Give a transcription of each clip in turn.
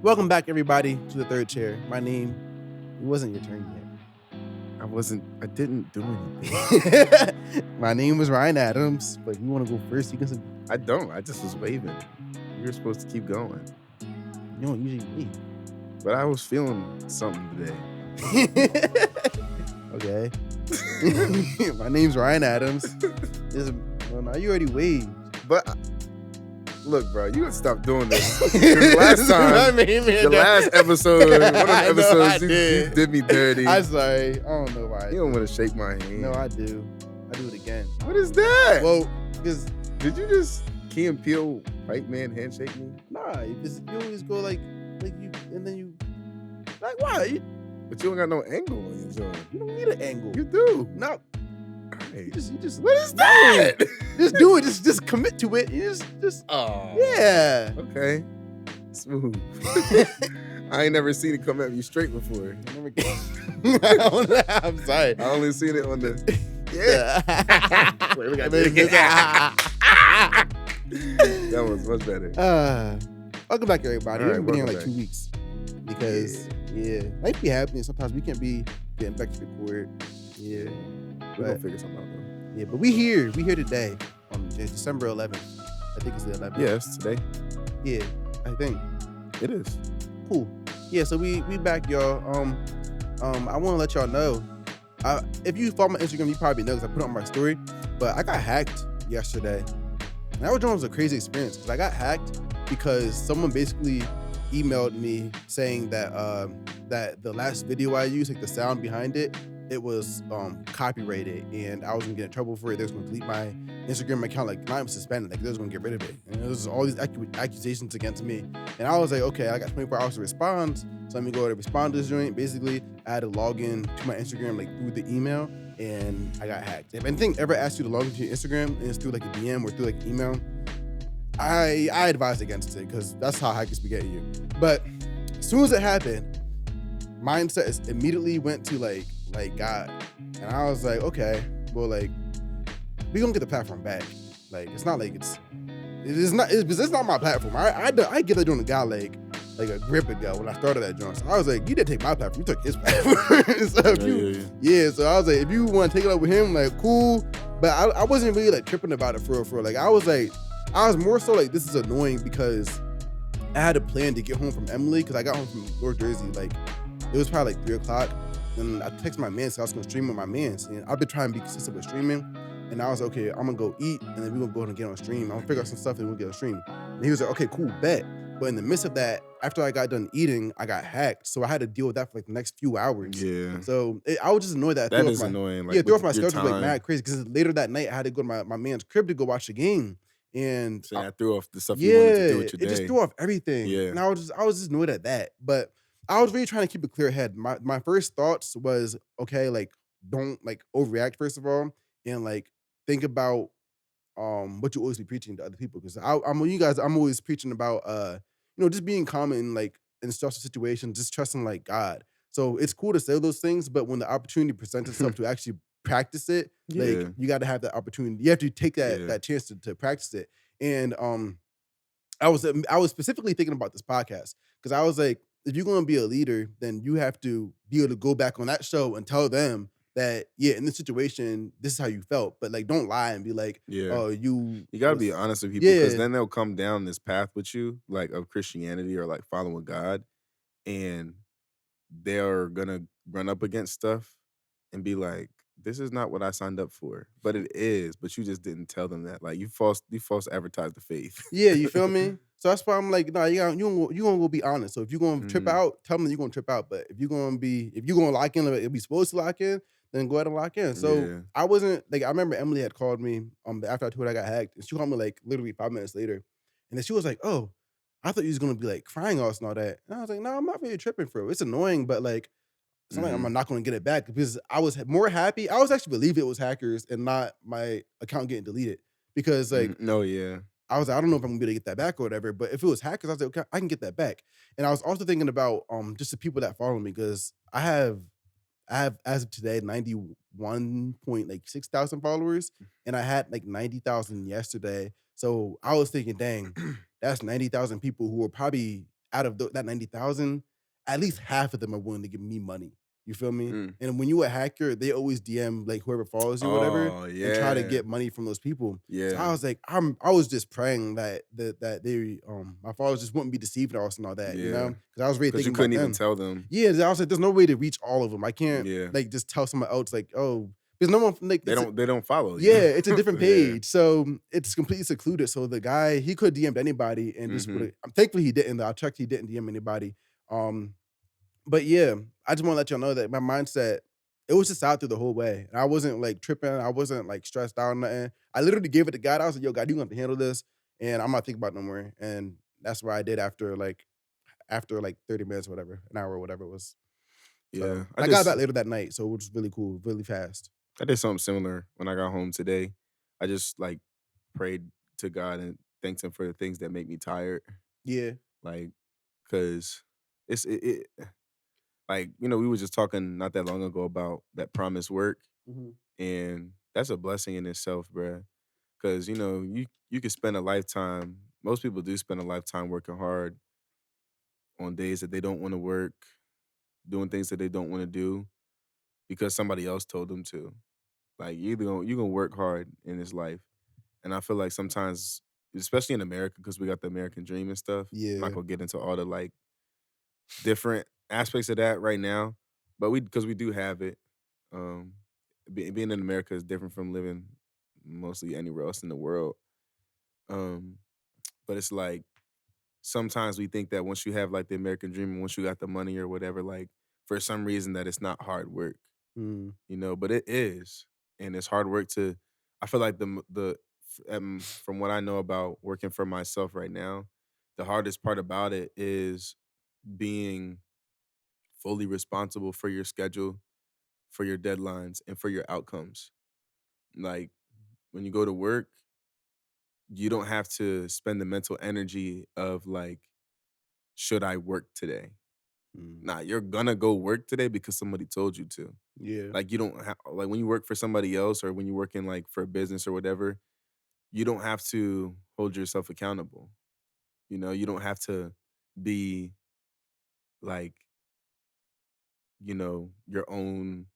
Welcome back, everybody, to the third chair. My name, it wasn't your turn I didn't do anything. yet. My name was Ryan Adams, but if you want to go first, you can. I don't. I just was waving. You're supposed to keep going. You don't usually leave. But I was feeling something today. Okay. My name's Ryan Adams. Well, now you already waved. But look, bro, you gotta stop doing this. Last time, the last episode, one of the episodes, you did me dirty. I'm sorry. I don't know why. You don't want to shake my hand. No, I do. I do it again. What is that? Well, because did you just Key and Peele white man handshake me? Nah, you always go like you, and then you like why? But you don't got no angle on your joint. You don't need an angle. You do. No. Right. You just. What is that? Just do it. Just commit to it. You just. Oh. Yeah. Okay. Smooth. I ain't never seen it come at me straight before. I'm sorry. I only seen it on the. Yeah. Wait, we got that was much better. Welcome back, everybody. All We've right, been here welcome like back. 2 weeks because life be happening. Sometimes we can't be getting back to record. Yeah. We're gonna figure something out though. Yeah, but we here today on December 11th. I think it's the 11th. Yeah, it's today. Yeah, I think it is. Cool. Yeah, so we back, y'all. I want to let y'all know. If you follow my Instagram, you probably know because I put it on my story. But I got hacked yesterday. And that was a crazy experience because I got hacked because someone basically emailed me saying that that the last video I used, like the sound behind it, it was copyrighted and I was gonna get in trouble for it. They was gonna delete my Instagram account, like not even suspended, like they was gonna get rid of it. And it was all these accusations against me. And I was like, okay, I got 24 hours to respond. So let me go to respond to this joint. Basically, I had to log in to my Instagram like through the email and I got hacked. If anything ever asks you to log into your Instagram and it's through like a DM or through like email, I advise against it because that's how hackers be getting you. But as soon as it happened, mindset immediately went to like God. And I was like, okay, well, like, we gonna get the platform back. Like, it's not like it's not my platform. I get that doing a guy like a grip ago when I started that joint. So I was like, you didn't take my platform, you took his platform. So so I was like, if you want to take it up with him, like, cool. But I wasn't really like tripping about it for real. Like, I was more so like, this is annoying because I had a plan to get home from Emily because I got home from North Jersey. Like, it was probably like 3 o'clock. And I texted my man, so I was gonna stream with my mans. And I've been trying to be consistent with streaming. And I was like, okay, I'm gonna go eat, and then we're gonna go ahead and get on stream. I'm gonna figure out some stuff and we'll get on stream. And he was like, okay, cool, bet. But in the midst of that, after I got done eating, I got hacked. So I had to deal with that for like the next few hours. Yeah. So I was just annoyed that that is annoying. Like, threw off my schedule like mad crazy. Because later that night, I had to go to my man's crib to go watch the game. And so I threw off the stuff you wanted to do with your day. It just threw off everything. Yeah. And I was just annoyed at that. But I was really trying to keep a clear head. My first thoughts was, okay, like, don't like overreact first of all, and like think about what you always be preaching to other people. Because I'm always preaching about just being calm in like in stressful situations, just trusting like God. So it's cool to say those things, but when the opportunity presents itself to actually practice it, like you got to have that opportunity. You have to take that chance to practice it. And I was specifically thinking about this podcast because I was like, if you're going to be a leader, then you have to be able to go back on that show and tell them that, in this situation, this is how you felt. But like, don't lie and be like, oh, you got to be honest with people because then they'll come down this path with you, like of Christianity or like following God, and they're going to run up against stuff and be like, this is not what I signed up for, but it is. But you just didn't tell them that. Like you false advertised the faith. Yeah, you feel me? So that's why I'm like, nah, you gonna go be honest. So if you're gonna trip out, tell them you're gonna trip out. But if you're gonna lock in, like, if you're supposed to lock in, then go ahead and lock in. So I wasn't like, I remember Emily had called me after I told her I got hacked, and she called me like literally 5 minutes later, and then she was like, oh, I thought you was gonna be like crying us and all that, and I was like, no, I'm not really tripping for it. It's annoying, but like. It's not like I'm not going to get it back because I was more happy. I was actually believe it was hackers and not my account getting deleted because like, I was like, I don't know if I'm going to be able to get that back or whatever. But if it was hackers, I was like, okay, I can get that back. And I was also thinking about just the people that follow me because I have as of today 91.6 thousand followers, and I had like 90,000 yesterday. So I was thinking, dang, that's 90,000 people who are probably out of that 90,000, at least half of them are willing to give me money. You feel me? Mm. And when you a hacker, they always DM like whoever follows you, whatever, Oh, and try to yeah. get money from those people. So Yeah. I was like, I was just praying that they my followers just wouldn't be deceived and all that, you know? Yeah. Because I was really 'Cause you thinking about couldn't even them. tell them. Yeah, I was like, there's no way to reach all of them. I can't Yeah. like just tell someone else like, oh, there's no one like They don't follow you. yeah, it's a different Yeah. page, so it's completely secluded. So the guy, he could DM'd anybody and just Mhm. would. I'm thankfully he didn't. Though I checked, he didn't DM anybody. Um, but yeah, I just want to let y'all know that my mindset, it was just out through the whole way. And I wasn't like tripping. I wasn't like stressed out or nothing. I literally gave it to God. I was like, "Yo, God, you gonna have to handle this, and I'm not thinking about it no more." And that's what I did after like 30 minutes, or whatever, an hour, or whatever it was. Yeah. So and I got back later that night, so it was really cool, really fast. I did something similar when I got home today. I just, like, prayed to God and thanked him for the things that make me tired, Yeah. like, cause it like, we were just talking not that long ago about that promised work, Mhm. and that's a blessing in itself, bruh. Cause, you could spend a lifetime most people do spend a lifetime working hard on days that they don't wanna work, doing things that they don't wanna do because somebody else told them to. Like, you gonna work hard in this life, and I feel like sometimes, especially in America, because we got the American dream and stuff. I'm not Yeah. gonna get into all the like different aspects of that right now, but because we do have it. Um, being in America is different from living mostly anywhere else in the world. Um, but it's like sometimes we think that once you have like the American dream, and once you got the money or whatever, like for some reason that it's not hard work. Mm. But it is, and it's hard work to. I feel like from what I know about working for myself right now, the hardest part about it is being fully responsible for your schedule, for your deadlines, and for your outcomes. Like when you go to work, you don't have to spend the mental energy of like, should I work today? Mm. Nah, you're gonna go work today because somebody told you to. Yeah. Like you don't have like when you work for somebody else or when you're working like for a business or whatever, you don't have to hold yourself accountable. You don't have to be like, your own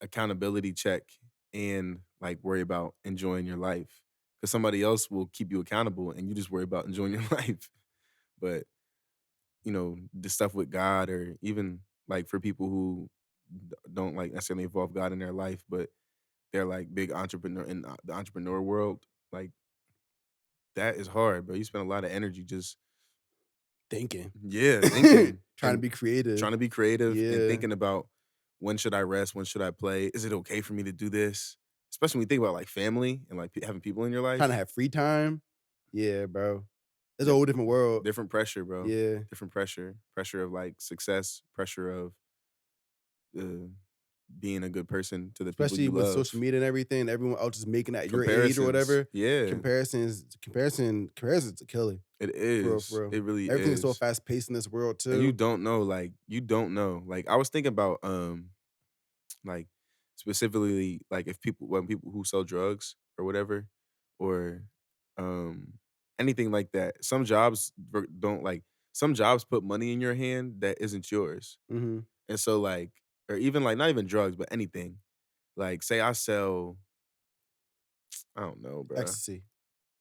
accountability check and like worry about enjoying your life. Cause somebody else will keep you accountable and you just worry about enjoying your life. But, the stuff with God or even like for people who don't like necessarily involve God in their life, but they're like big entrepreneur in the entrepreneur world, like that is hard, bro. You spend a lot of energy just Thinking. yeah, thinking Trying to and be creative. trying to be creative and Yeah. thinking about when should I rest, when should I play? Is it okay for me to do this? Especially when you think about like family and like having people in your Trying to life. have free time. Yeah, bro. It's a Di- whole different world. Different pressure, bro. Yeah. Different pressure. Pressure of like success, pressure of uh, being a good person to the people Especially you with social love. media and everything, everyone else is making at your age or Comparisons. whatever. Yeah, Comparison's a killer. it For real, is. for real. It really Everything's so is. fast paced in this world And you too. don't know, like I was thinking about like specifically like if people who sell drugs or whatever or um anything like that. Some jobs put money in your hand that isn't yours. Mhm. And so like or even like not even drugs, but anything. Like say I sell I don't know, bruh. Ecstasy.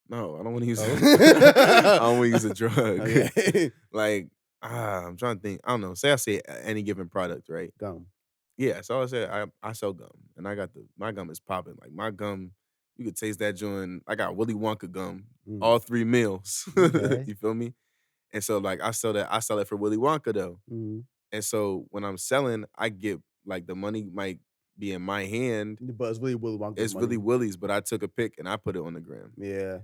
No, I don't want to use I Oh. don't want to use a drug. Okay. Like I'm trying to think. I don't know. Say I say any given product, right? Gum. Yeah, so I said I sell gum, and I got my gum is popping. Like my gum, you could taste that joint. I got Willy Wonka gum, Mm. all 3 meals. Okay. You feel me? And so like I sell it for Willy Wonka though. Mhm. And so when I'm selling, I get like the money might be in my hand. But it's really Willy Wonka's It's really money. Willy's, but I took a pic and I put it on the gram. Yeah.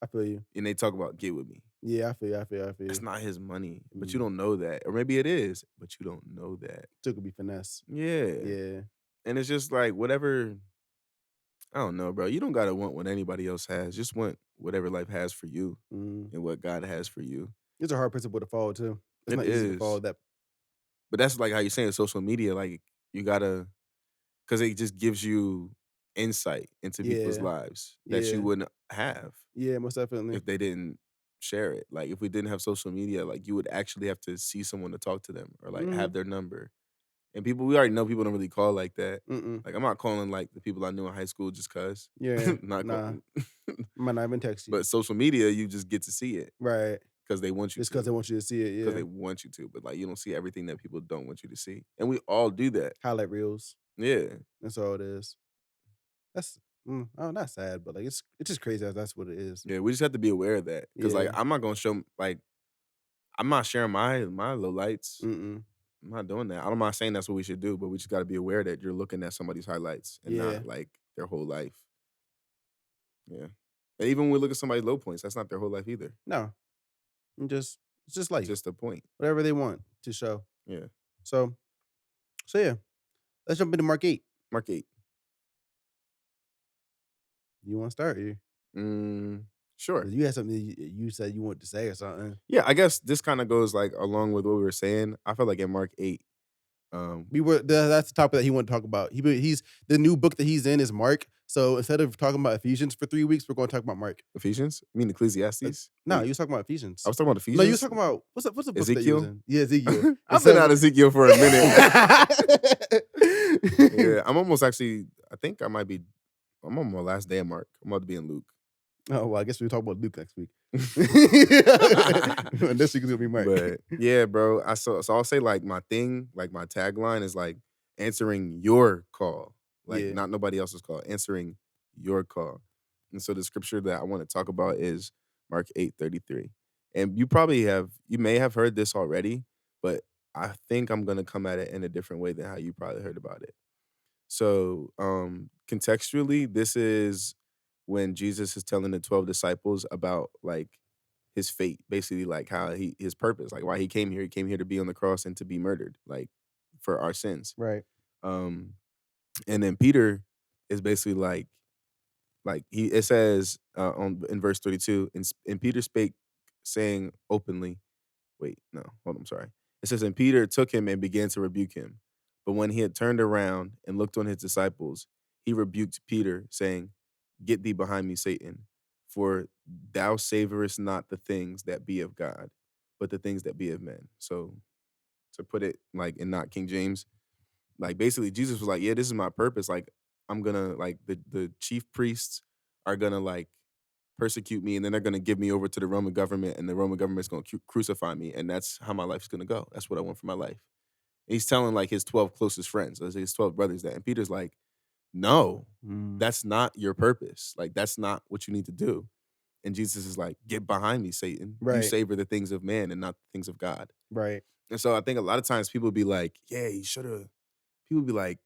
I feel you. And they talk about get with me. Yeah, I feel you, I feel you, I feel That's you. not his money, but you Mm. don't know that, or maybe it is, but you don't know that. Still could be finesse. Yeah, Yeah. and it's just like whatever. I don't know, bro. You don't gotta want what anybody else has. Just want whatever life has for you Mm. and what God has for you. It's a hard principle to follow too. It's It not easy to follow is, that. but that's like how you're saying social media. Like you gotta, because it just gives you insight into people's Yeah. lives that you Yeah. wouldn't have Yeah, most if definitely. they didn't. share it. Like, if we didn't have social media, like, you would actually have to see someone to talk to them or, like, Mm-hmm. have their number. And we already know people don't really call like that. Mm-mm. Like, I'm not calling, like, the people I knew in high school just 'cause. Yeah. Not Nah. calling. Might not even text you. But social media, you just get to see it Right. because they want you Just because they to. want you to see it. Because Yeah. they want you to, but, like, you don't see everything that people don't want you to see. And we all do that. Highlight reels. Yeah. That's all it is. That's oh, not sad, but like it's just crazy as that's what it is. Yeah, we just have to be aware of that. Because, like, Yeah. I'm not gonna show like, I'm not sharing my low lights. Mm-mm. I'm not doing that. I'm not saying that's what we should do, but we just gotta be aware that you're looking at somebody's highlights and Yeah. not, like, their whole life. Yeah. And even when we look at somebody's low points, that's not their whole life either. No. It's just It's life. just a point. Whatever they want to show. Yeah. So yeah. Let's jump into Mark 8. Mark 8. You want to start here? Sure. You had something you said you wanted to say or something. Yeah, I guess this kinda goes, like, along with what we were saying. I feel like in Mark 8, That's the topic that he wanted to talk about. He's the new book that he's in is Mark. So instead of talking about Ephesians for 3 weeks, we're going to talk about Mark. Ephesians? You mean Ecclesiastes? No, you was talking about Ephesians. I was talking about Ephesians? No, you was talking about what's the book that you was Ezekiel? in? Yeah, Ezekiel. I've been out of Ezekiel for a minute. Yeah, I'm almost actually I think I'm on my last day of Mark. I'm about to be in Luke. Oh, well, I guess we'll talk about Luke next week. And this week is gonna be Mark. But yeah, bro. So I'll say like my thing, like my tagline is like answering your call. Like Yeah. not nobody else's call, answering your call. And so the scripture that I want to talk about is Mark 8:33. And you may have heard this already, but I think I'm gonna come at it in a different way than how you probably heard about it. So contextually, this is when Jesus is telling the 12 disciples about like his fate, basically like how his purpose, like why he came here. He came here to be on the cross and to be murdered, like for our sins. Right. Um, and then Peter is basically like it says on in verse 32, and Peter spake, saying openly, wait, no, hold on, I'm sorry. It says, and Peter took him and began to rebuke him. But when he had turned around and looked on his disciples, he rebuked Peter, saying, get thee behind me, Satan, for thou savorest not the things that be of God, but the things that be of men. So to put it like in not King James, like basically Jesus was like, yeah, this is my purpose. Like I'm gonna like the chief priests are gonna like persecute me, and then they're gonna give me over to the Roman government, and the Roman government's gonna crucify me, and that's how my life's gonna go. That's what I want for my life. And he's telling like his 12 closest friends, his 12 brothers that, and Peter's like, no, that's not your purpose. Like that's not what you need to do. And Jesus is like, get behind me, Satan. You Right. savor the things of man and not the things of God. Right. And so I think a lot of times people be like, yeah, he should have. People be like,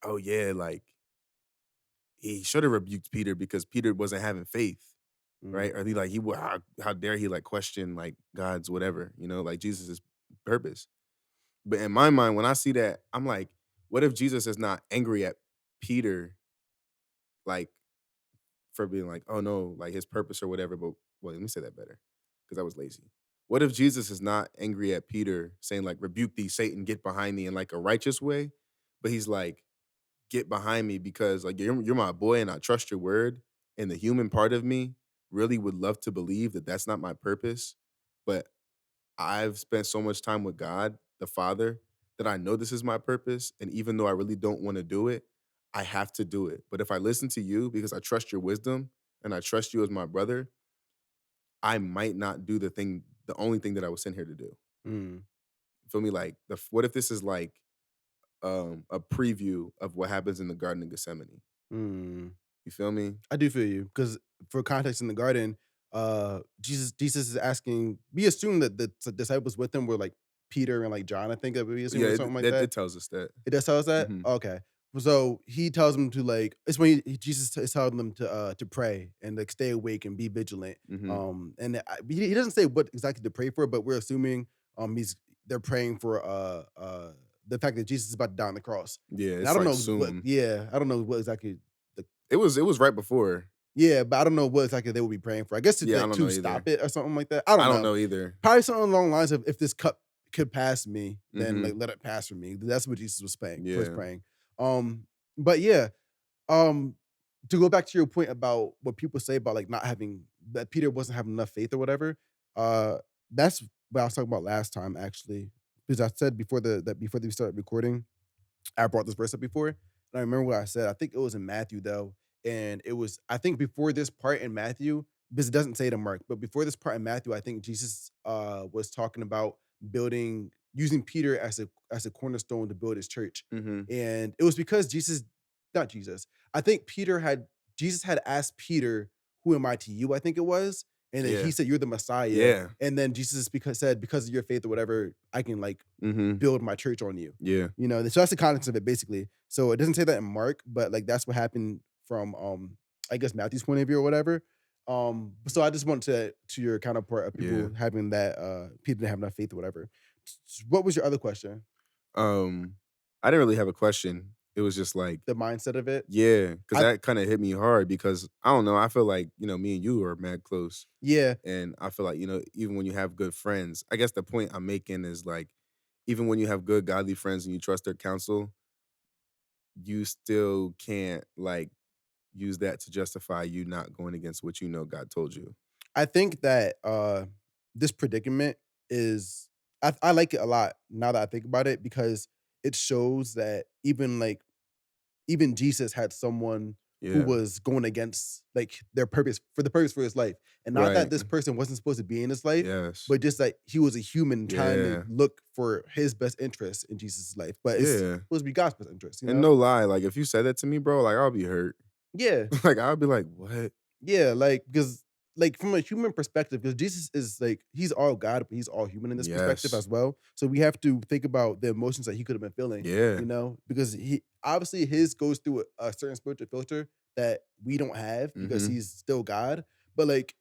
oh yeah, like he should have rebuked Peter because Peter wasn't having faith, right? Or how dare he like question like God's whatever, like Jesus's purpose. But in my mind, when I see that, I'm like, what if Jesus is not angry at Peter, like for being like, oh no, like his purpose or whatever? But well, let me say that better because I was lazy. What if Jesus is not angry at Peter, saying like, rebuke thee, Satan, get behind me in like a righteous way, but he's like, get behind me because like you're my boy and I trust your word, and the human part of me really would love to believe that that's not my purpose, but I've spent so much time with God the Father that I know this is my purpose, and even though I really don't want to do it, I have to do it. But if I listen to you because I trust your wisdom and I trust you as my brother, I might not do the only thing that I was sent here to do. Mm. Feel me? Like what if this is like a preview of what happens in the Garden of Gethsemane? Mm. You feel me? I do feel you because for context in the garden, Jesus is asking. We assume that the disciples with him were like Peter and like John. I think that we assume or something like that. It tells us that. It does tell us that. Mhm. Okay, so he tells them to like. It's when Jesus is telling them to pray and like stay awake and be vigilant. Mhm. And he doesn't say what exactly to pray for, but we're assuming they're praying for the fact that Jesus is about to die on the cross. Yeah, And it's I don't like know what. soon. Yeah, I don't know what exactly. It was right before. Yeah, but I don't know what exactly they would be praying for. I guess Yeah, I don't know to stop either. it or something like that. I I don't don't know. know either. Probably something along the lines of if this cup could pass me, then like Mhm. let it pass from me. That's what Jesus was praying. Was Yeah. praying. But yeah, um, to go back to your point about what people say about like not having that Peter wasn't having enough faith or whatever. Uh, that's what I was talking about last time actually, because I said before we started recording, I brought this verse up before, and I remember what I said. I think it was in Matthew though, and it was I think before this part in Matthew, because it doesn't say it in Mark, but before this part in Matthew, I think Jesus was talking about building using Peter as a cornerstone to build his church, Mhm. and it was because not Jesus. I think Jesus had asked Peter, "Who am I to you?" I think it was, and then he Yeah. said, "You're the Messiah," Yeah. and then Jesus said, "Because of your faith or whatever, I can like Mhm. build my church on you." Yeah. You know, so that's the context of it basically. So it doesn't say that in Mark, but like that's what happened from I guess Matthew's point of view or whatever. So I just want to your counterpart of Yeah. people having that people didn't have enough faith or whatever. What was your other question? Um, I didn't really have a question. It was just like, The mindset of it? yeah, because I that kinda hit me hard because I don't know, I feel like, me and you are mad close, Yeah, and I feel like, even when you have good friends, I guess the point I'm making is like, even when you have good godly friends and you trust their counsel, you still can't like use that to justify you not going against what you know God told you. I think that this predicament is I like it a lot now that I think about it because it shows that even Jesus had someone who Yeah. was going against like their purpose for the purpose for his life. And not that Right. this person wasn't supposed to be in his life, Yes. but just like he was a human trying to Yeah. look for his best interest in Jesus' life. But it's Yeah. supposed to be God's best interest, you And know? no lie, like if you said that to me, bro, like I'll be hurt. Yeah. Like I'll be like, "What?" Yeah. Like, because like from a human perspective, because Jesus is like he's all God, but he's all human in this perspective Yes. as well. So we have to think about the emotions that he could have been feeling, Yeah. you know, because he obviously his goes through a certain spiritual filter that we don't have because Mhm. he's still God. But like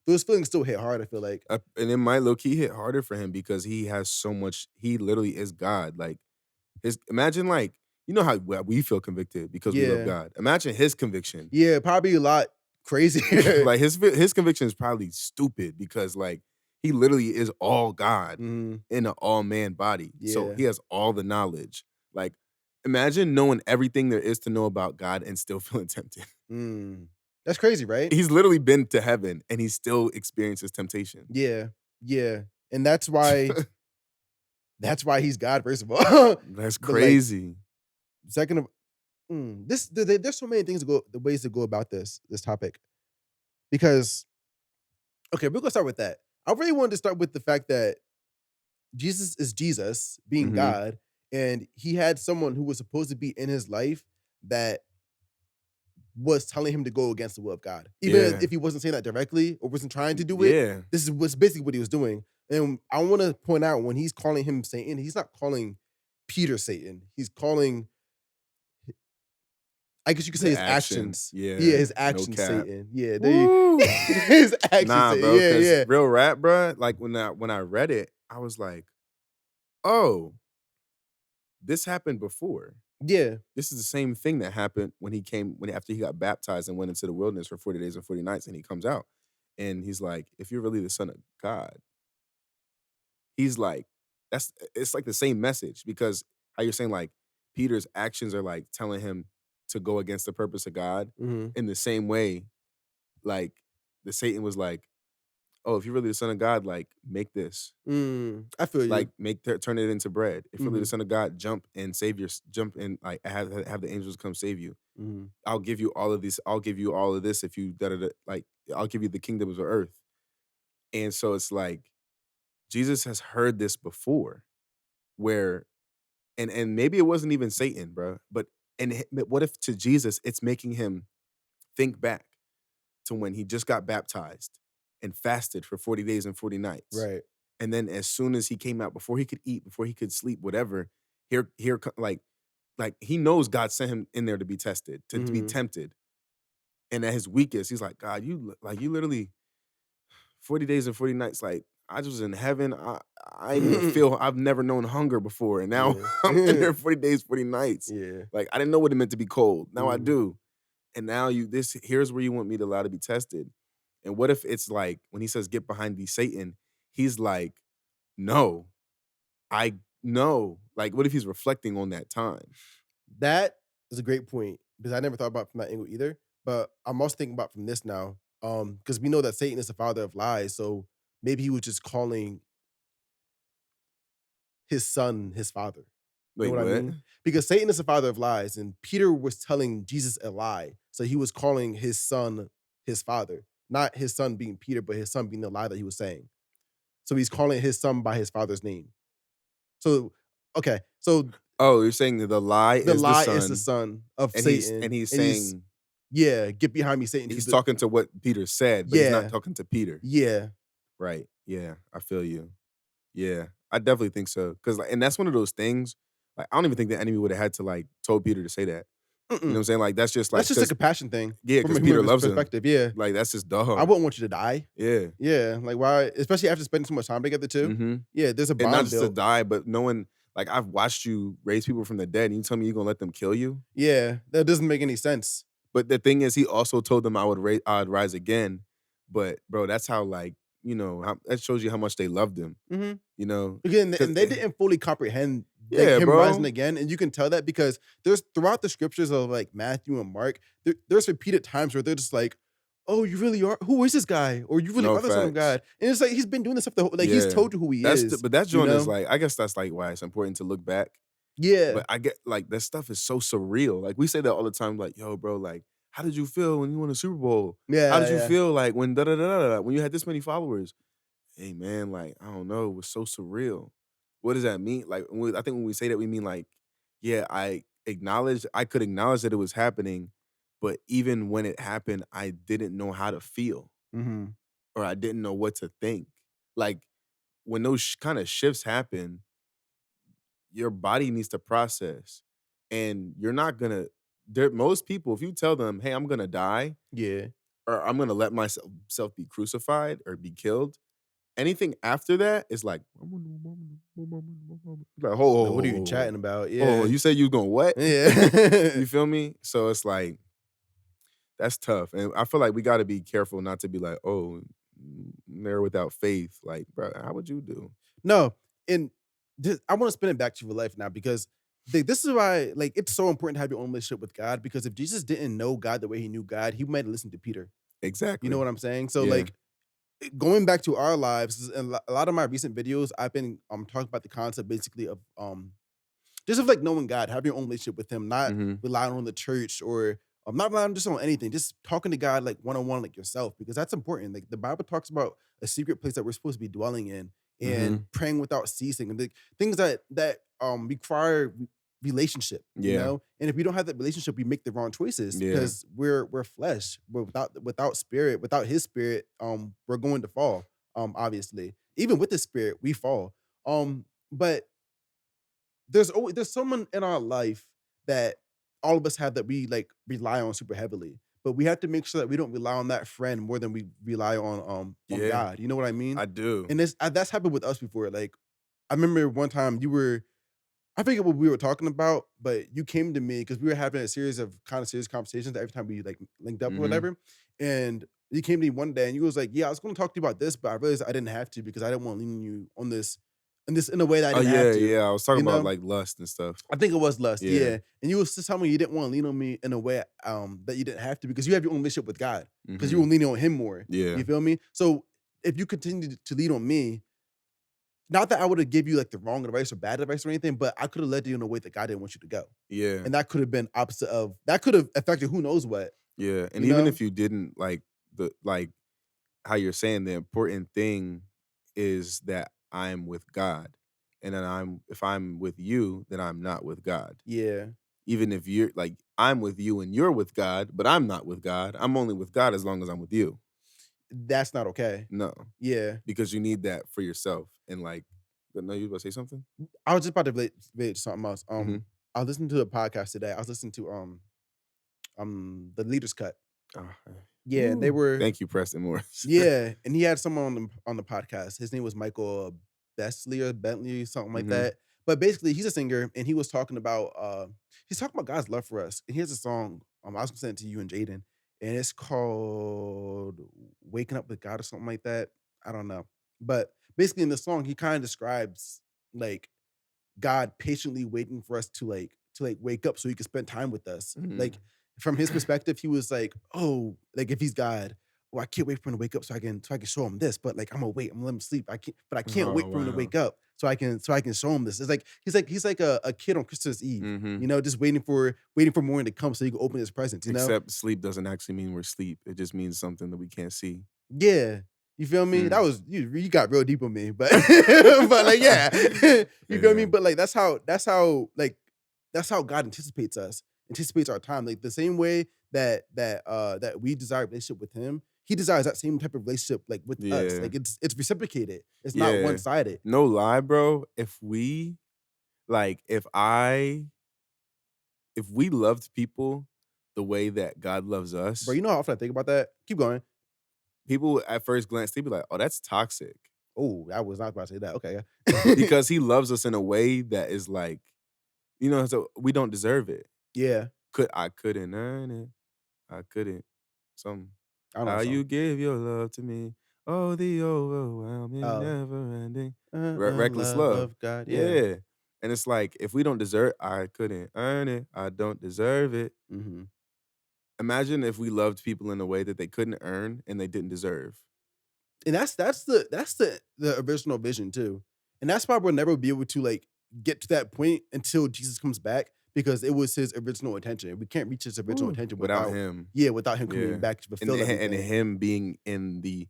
those feelings still hit hard, I feel like. And it might low key hit harder for him because he has so much. He literally is God. Like his imagine like how we feel convicted because we love Yeah. God. Imagine his conviction. Yeah, probably a lot crazier. Like his conviction is probably stupid because like he literally is all God Mhm. in an all man body. So Yeah. he has all the knowledge. Like imagine knowing everything there is to know about God and still feeling tempted. Mm. That's crazy, right? He's literally been to heaven and he still experiences temptation. Yeah. Yeah. And that's why he's God, first of all. That's But like crazy. second of there's so many things to go the ways to go about this topic because okay, we're gonna start with that. I really wanted to start with the fact that Jesus is Jesus being Mhm. God, and he had someone who was supposed to be in his life that was telling him to go against the will of God. Even Yeah. if he wasn't saying that directly or wasn't trying to do it, Yeah. this is was basically what he was doing. And I want to point out when he's calling him Satan, he's not calling Peter Satan. He's calling I guess you could say The his action. actions. Yeah, Yeah. his No actions, cap. Satan. Yeah, there you Woo! his actions, Nah, Satan. bro, Yeah, cause yeah. real rap, bro. Like when I read it, I was like, "Oh, this happened before. Yeah. This is the same thing that happened when after he got baptized and went into the wilderness for 40 days and 40 nights, and he comes out, and he's like, if you're really the son of God," he's like, it's like the same message because how you're saying like Peter's actions are like telling him to go against the purpose of God. Mhm. In the same way, like the Satan was like, "Oh, if you're really the son of God, like make this, I feel like you. turn it into bread. If you're really the Mhm. son of God, jump and like have the angels come save you. Mhm. I'll give you all of this. I'll give you all of this if you like I'll give you the kingdoms of earth." And so it's like Jesus has heard this before, where and maybe it wasn't even Satan, bro. But what if to Jesus it's making him think back to when he just got baptized and fasted for 40 days and 40 nights. Right. And then as soon as he came out, before he could eat, before he could sleep, whatever, like he knows God sent him in there to be tested, to be Mhm. tempted. And at his weakest, he's like, God, you literally 40 days and 40 nights, like I just was in heaven. I didn't even feel I've never known hunger before. And now I'm in Yeah. there 40 days, 40 nights. Yeah. Like I didn't know what it meant to be cold. Now I Mhm. do. And now here's where you want me to allow to be tested. And what if it's like when he says get behind thee Satan, he's like, no, I know. Like, what if he's reflecting on that time? That is a great point because I never thought about it from that angle either. But I'm also thinking about from this now. Because we know that Satan is the father of lies, so maybe he was just calling his son his father. You know Wait, what I what? mean? Because Satan is the father of lies, and Peter was telling Jesus a lie. So he was calling his son his father. Not his son being Peter, but his son being the lie that he was saying. So he's calling his son by his father's name. So, okay. So Oh, you're saying that the lie the is the lie is the son, son of and he's Satan. And he's, saying yeah, get behind me, Satan. he's talking to what Peter said, but he's not Yeah, talking to Peter. yeah. Right. Yeah, I feel you. Yeah, I definitely think so. Cause like, and that's one of those things. Like, I don't even think the enemy would have had to like told Peter to say that. You know what Mm-mm. I'm saying? Like, that's just That's like just like because a passion thing yeah, from because a Peter human loves him. perspective. Yeah. Like, that's his I dog. wouldn't want you to die. Yeah. Yeah. Like, why? Especially after spending so much time together, too. Mm-hmm. Yeah. There's a And not bond just to built. die, but knowing like I've watched you raise people from the dead, and you tell me you're gonna let them kill you. Yeah. That doesn't make any sense. But the thing is, he also told them I'd rise again. But bro, that's how like that shows you how much they loved him. Hmm. You know, Again, because and they didn't fully comprehend like yeah, him rising bro. again, and you can tell that because there's throughout the scriptures of like Matthew and Mark, there's repeated times where they're just like, "Oh, you really are? Who is this guy? Or you really No are the Son of facts. God?" And it's like he's been doing this stuff the whole, like he's Yeah, told you who he is. but that You joint is know? like I guess that's like why it's important to look back. Yeah, But I get like that stuff is so surreal. Like we say that all the time. Like, yo, bro, like how did you feel when you won a Super Bowl? How yeah, did you yeah. feel like when da da da da da when you had this many followers? Hey man, like I don't know, it was so surreal. What does that mean? Like I think when we say that, we mean like, yeah, I could acknowledge that it was happening, but even when it happened, I didn't know how to feel Hmm. or I didn't know what to think. Like when those kind of shifts happen, your body needs to process, and you're not gonna. There, most people, if you tell them, "Hey, I'm gonna die," Yeah. or "I'm gonna let myself self be crucified or be killed," anything after that is like, like, Like, what are you chatting about? oh, Yeah, you said you gonna what? yeah. You feel me? So it's like that's tough, and I feel like we got to be careful not to be like, oh, they're without faith. Like, bro, how would you do? No, and I want to spin it back to real life now because this is why like it's so important to have your own relationship with God because if Jesus didn't know God the way he knew God, he might have listened to Peter. You know Exactly. what I'm saying? So Yeah. like going back to our lives, in a lot of my recent videos, I've been talking about the concept basically of just of like knowing God, having your own relationship with Him, not Hmm. relying on the church or not relying just on anything, just talking to God like one on one, like yourself, because that's important. Like the Bible talks about a secret place that we're supposed to be dwelling in and Hmm. praying without ceasing, and the things that require relationship. You Yeah. know, and if we don't have that relationship, we make the wrong choices Yeah. because we're flesh. We're without spirit, without His spirit, we're going to fall. Obviously, even with the spirit, we fall. But there's someone in our life that all of us have that we like rely on super heavily. But we have to make sure that we don't rely on that friend more than we rely on Yeah. God. You know what I mean? I do. And that's happened with us before. Like I remember one time I forget what we were talking about, but you came to me because we were having a series of kind of serious conversations every time we like linked up or Hmm. whatever. And you came to me one day and you was like, "Yeah, I was going to talk to you about this, but I realized I didn't have to because I didn't want to lean on you on this in a way that I Oh didn't have yeah, to." yeah. I was talking You about know? like lust and stuff. I think it was lust, Yeah. yeah. And you was just telling me you didn't want to lean on me in a way that you didn't have to because you have your own relationship with God because you Hmm. were leaning on Him more. Yeah. You feel me? So if you continue to lean on me, not that I would have give you like the wrong advice or bad advice or anything, but I could have led you in a way that God didn't want you to go. Yeah. And that could have been opposite of that could have affected who knows what, Yeah. And you even know? if you didn't like how you're saying, the important thing is that I'm with God. And then if I'm with you, then I'm not with God. Yeah. Even if you're like I'm with you and you're with God, but I'm not with God. I'm only with God as long as I'm with you. That's not okay. No. Yeah. Because you need that for yourself. And like, but no, you about to say something? I was just about to relate to something else. Hmm. I was listening to a podcast today. I was listening to the Leaders Cut. Oh, Yeah, and they were thank you, Preston Morris. yeah, and he had someone on the podcast. His name was Michael Besley or Bentley, something like Hmm. that. But basically, he's a singer, and he was talking about he's talking about God's love for us. And he has a song. I was gonna send it to you and Jaden, and it's called "Waking Up with God" or something like that. I don't know, but basically, in the song, he kind of describes like God patiently waiting for us to wake up so he could spend time with us. Hmm. Like from his perspective, he was like, "Oh, like if he's God, well, I can't wait for him to wake up so I can show him this, but like I'm gonna wait, I'm gonna let him sleep. I can't Oh, wait for him to wow. wake up so I can show him this. It's like he's like a kid on Christmas Eve, Mhm. just waiting for morning to come so he can open his presents. Except sleep doesn't actually mean we're asleep. It just means something that we can't see. Yeah. You feel me? That Mm. was you got real deep on me, but but like yeah. You feel me? Yeah. But like that's how God anticipates our time. Like the same way that we desire a relationship with him, he desires that same type of relationship like with us. Yeah. Like it's reciprocated. It's not Yeah. one-sided. No lie, bro. Like, if we loved people the way that God loves Bro, us, you know how often I think about that? Keep going. people at first glance, they'd be like, "Oh, that's toxic." Oh, I was not about to say that. Okay. Because he loves us in a way that is like, so we don't deserve it. Yeah. I couldn't earn it. I couldn't. Some I don't know how the you song. give your love to me. Oh, the overwhelming, Oh, never ending. Reckless love love. of God. Yeah. Yeah. And it's like, if we don't deserve, I couldn't earn it. I don't deserve it. Mhm. Imagine if we loved people in a way that they couldn't earn and they didn't deserve. And that's the original vision too. And that's why we'll never be able to like get to that point until Jesus comes back because it was his original intention. We can't reach his original Ooh. intention Without without him. without him coming Yeah. back to And, fulfill and everything. him being in the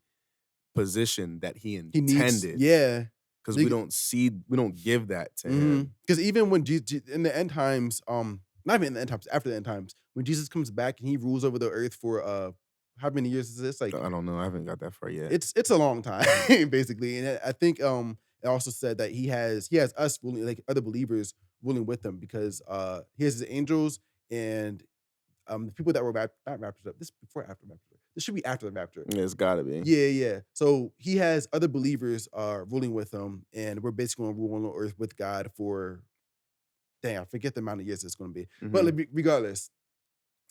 position that he He needs intended. yeah. Because we don't give that to him. Because even when in the end times, not even in the end times, after the end times, when Jesus comes back and he rules over the earth for how many years is this? Like I don't know. I haven't got that far yet. it's a long time basically, and I think it also said that he has us ruling like other believers ruling with him because he has his angels and the people that were not raptured up. This before or after rapture. This should be after the rapture. Yeah, it's gotta be. Yeah, yeah. So he has other believers ruling with him, and we're basically gonna rule on the earth with God for dang, I forget the amount of years it's gonna be. But Mhm. like, regardless,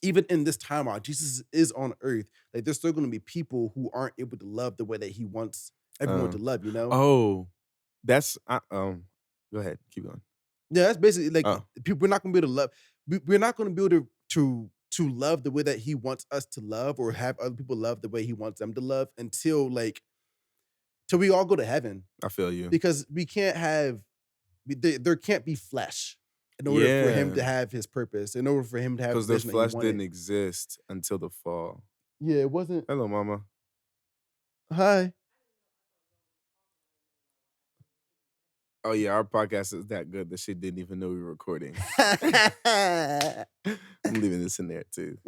even in this time while Jesus is on earth, like there's still gonna be people who aren't able to love the way that he wants everyone to Um, love. oh, that's go ahead, keep going. Yeah, that's basically like Oh, people we're not gonna be able to love. We're not gonna be able to love the way that he wants us to love or have other people love the way he wants them to love until like till we all go to heaven. I feel you. Because we can't have there can't be flesh in order for him Yeah, to have his purpose, in order for him to have the because the vision that he flesh wanted. didn't exist until the fall. Yeah, it wasn't Hello, mama. hi. Oh yeah, our podcast is that good that she didn't even know we were recording. I'm leaving this in there too.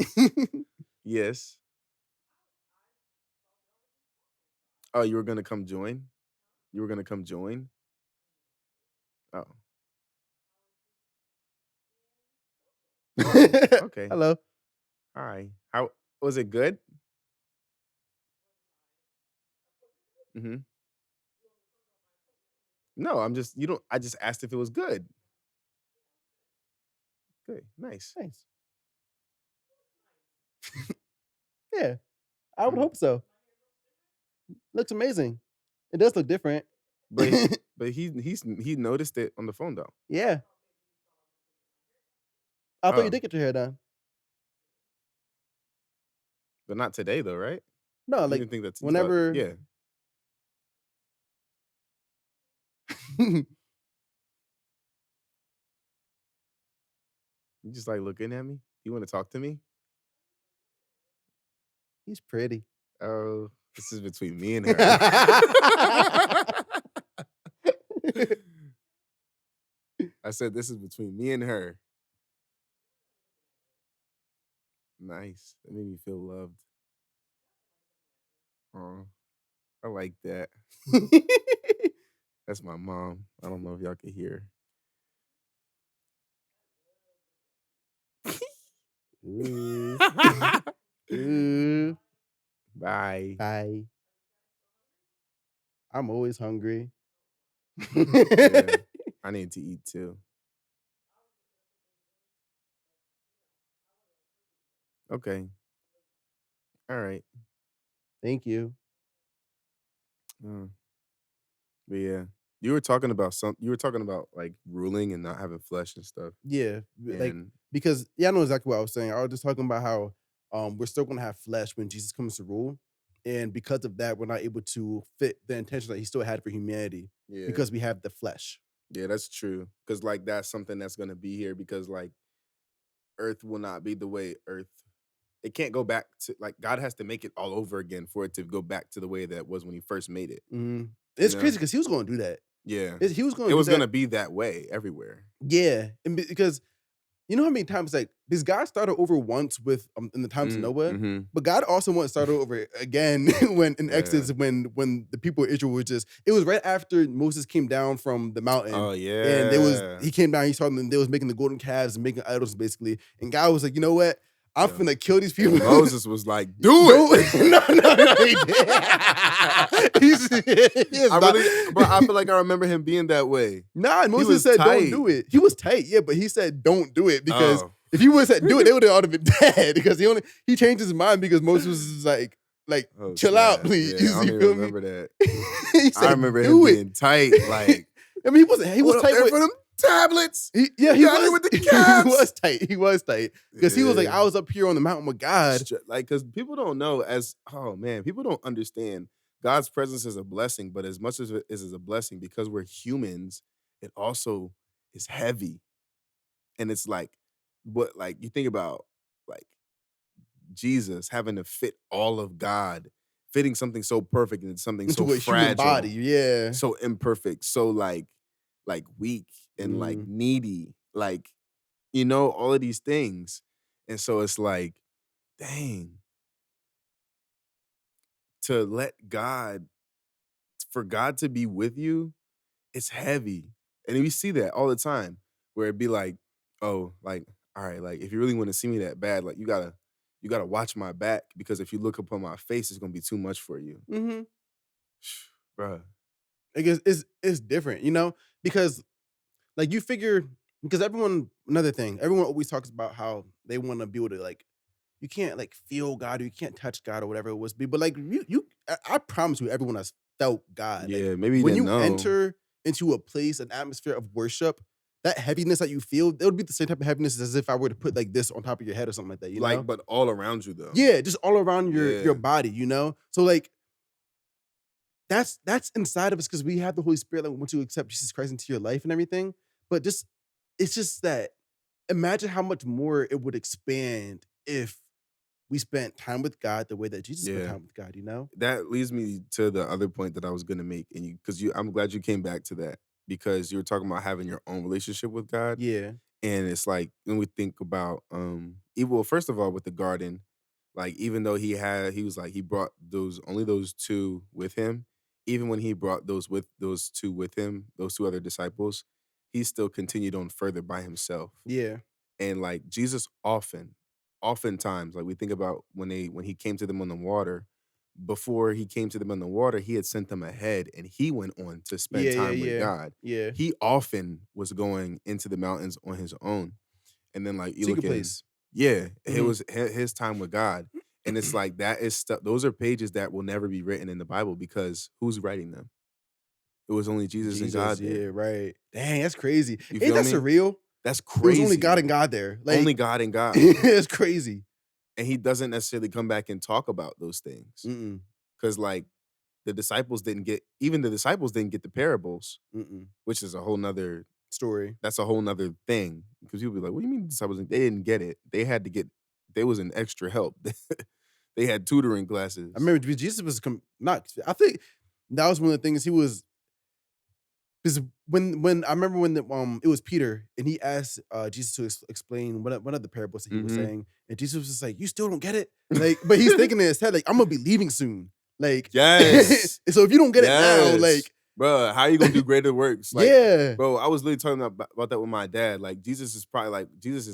Yes. Oh, you were gonna come join? You were gonna come join? Oh. Oh, okay. Hello. Hi. How was it good? Mhm. No, I'm just you don't I just asked if it was good. Good. Nice. Nice. Yeah, I would Mm. hope so. Looks amazing. It does look different. But he noticed it on the phone though. Yeah. I thought you Oh, did get your hair done. but not today though, right? No, You like didn't think that's you thought whenever yeah. You just like looking at me? You want to talk to me? he's pretty. Oh, this is between me and her. I said this is between me and her. Nice. That made me feel loved. Oh, I like that. That's my mom. I don't know if y'all can hear. Ooh. Ooh. Bye. Hi. I'm always hungry. Yeah, I need to eat too. Okay. All right. Thank you. Uh, but yeah, you were talking about like ruling and not having flesh and stuff. Yeah, like And because yeah, I know exactly what I was saying. I was just talking about how we're still gonna have flesh when Jesus comes to rule, And because of that, we're not able to fit the intention that he still had for humanity Yeah. because we have the flesh. Yeah, that's true. Because like that's something that's gonna be here because like Earth will not be the way Earth. It can't go back to like God has to make it all over again for it to go back to the way that it was when he first made it. Mhm. You It's know? crazy because he was going to do that. Yeah. He was going It to do was that. gonna be that way everywhere. Yeah, and because you know how many times like this God started over once with in the times of Noah, Mm-hmm. but God also once started over again when in Yeah. Exodus when the people of Israel were just it was right after Moses came down from the mountain. Oh And yeah. he came down, he saw them, and they was making the golden calves and making idols basically. And God was like, you know what? I'm Yeah. finna kill these people. And Moses was like, "Do it!" no, he did. But I feel like I remember him being that way. Nah, Moses was said, tight. "Don't do it." He was tight, yeah, but he said, "Don't do it," because Oh. if he would have said, "Do it," they would have all been dead. Because he changed his mind because Moses was like, Oh, chill out, snap. please. Yeah, I don't You even feel me? remember that. He said, I remember him "Do it." being tight. Like, I mean, he was "What up tight there with for them tablets. he Got here with the calves." he was tight. He was tight because he was like, Yeah. I was up here on the mountain with God. Like, because people don't know people don't understand God's presence is a blessing, but as much as it is a blessing, because we're humans, it also is heavy. And it's like, like you think about like Jesus having to fit all of God, fitting something so perfect into something so Into a human body, fragile, yeah. so imperfect, so like weak and like needy, like all of these things. And so it's like, dang, to let God, for God to be with you, it's heavy. And we see that all the time where it'd be like, oh, like, all right, like if you really want to see me that bad, like you gotta watch my back because if you look upon my face, it's gonna be too much for you. Mm-hmm. Bruh. I guess it's different, because like you figure because another thing, everyone always talks about how they want to be able to like you can't like feel God or you can't touch God or whatever it was be. But like I promise you, everyone has felt God. Like Yeah, maybe you when didn't you know. enter into a place, an atmosphere of worship, that heaviness that you feel, it would be the same type of heaviness as if I were to put like this on top of your head or something like that, you know? But all around you though. Yeah, just all around your Yeah. body, So like that's inside of us because we have the Holy Spirit that want to accept Jesus Christ into your life and everything. But it's just that imagine how much more it would expand if we spent time with God the way that Jesus spent Yeah. time with God, That leads me to the other point that I was gonna make, and I'm glad you came back to that because you were talking about having your own relationship with God. Yeah. And it's like when we think about well, first of all, with the garden, like even though he was like he brought those two with him, even when he brought those two with him, those two other disciples, he still continued on further by himself. Yeah. And like Jesus oftentimes, like we think about when he came to them on the water, before he came to them on the water, he had sent them ahead and he went on to spend Yeah, time with yeah. God. Yeah. He often was going into the mountains on his own. And then like you Secret look at place. yeah, it Mhm. was his time with God. And it's like that is stuff, those are pages that will never be written in the Bible because who's writing them? It was only Jesus and God Yeah, there. right. Dang, that's crazy. You Ain't feel that me? surreal? That's It was crazy. only God and God there. Like Only God and God. it's crazy. And he doesn't necessarily come back and talk about those things. Mm-mm. Because like the disciples didn't get the parables, Mm-mm. which is a whole nother Story. that's a whole nother thing. Because people be like, what do you mean the disciples? They didn't get it. They was an extra help. They had tutoring classes. I remember Jesus was not. I think that was one of the things he was. Because when I remember when it was Peter and he asked Jesus to explain one of the parables that he was saying, and Jesus was just like, "You still don't get it," like, but he's thinking in his head like, "I'm gonna be leaving soon," like, Yes. so if you don't get it now, like, bro, how are you gonna do greater works? Like, yeah, bro, I was literally talking about that with my dad. Like, Jesus is